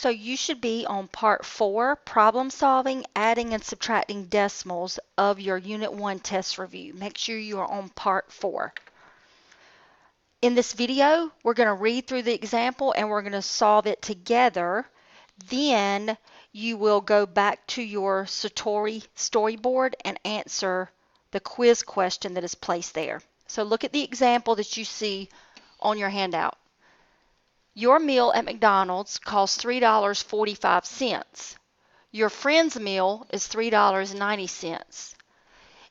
So you should be on part 4, problem solving, adding and subtracting decimals of your Unit 1 test review. Make sure you are on part 4. In this video, we're going to read through the example and we're going to solve it together. Then you will go back to your Satori storyboard and answer the quiz question that is placed there. So look at the example that you see on your handout. Your meal at McDonald's costs $3.45. Your friend's meal is $3.90.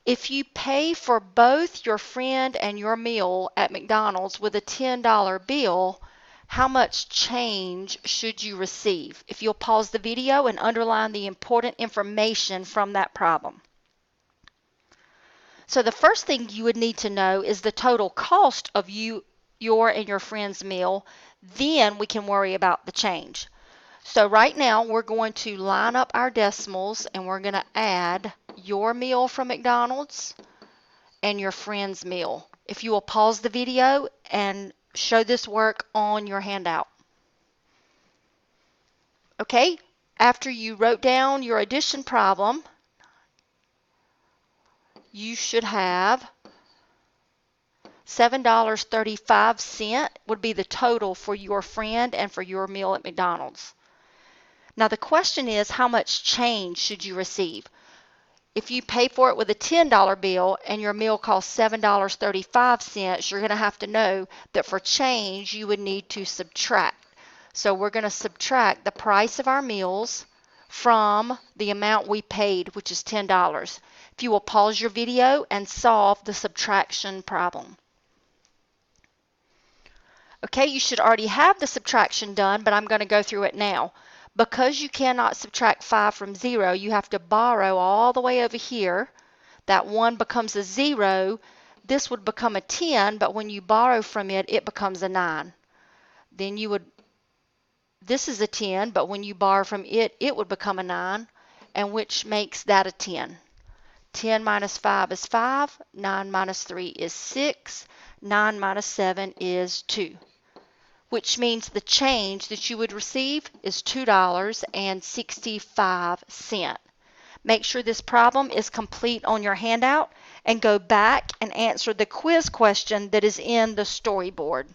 If you pay for both your friend and your meal at McDonald's with a $10 bill, how much change should you receive? If you'll pause the video and underline the important information from that problem. So the first thing you would need to know is the total cost of your and your friend's meal. Then we can worry about the change. So right now we're going to line up our decimals and we're going to add your meal from McDonald's and your friend's meal. If you will pause the video and show this work on your handout. Okay, after you wrote down your addition problem, you should have $7.35 would be the total for your friend and for your meal at McDonald's. Now the question is, how much change should you receive? If you pay for it with a $10 bill and your meal costs $7.35, you're going to have to know that for change you would need to subtract. So we're going to subtract the price of our meals from the amount we paid, which is $10. If you will pause your video and solve the subtraction problem. Okay, you should already have the subtraction done, but I'm going to go through it now. Because you cannot subtract 5 from 0, you have to borrow all the way over here. That 1 becomes a 0. This would become a 10, but when you borrow from it, it becomes a 9. Then this is a 10, but when you borrow from it, it would become a 9, and which makes that a 10. 10 minus 5 is 5. 9 minus 3 is 6. 9 minus 7 is 2. Which means the change that you would receive is $2.65. Make sure this problem is complete on your handout and go back and answer the quiz question that is in the storyboard.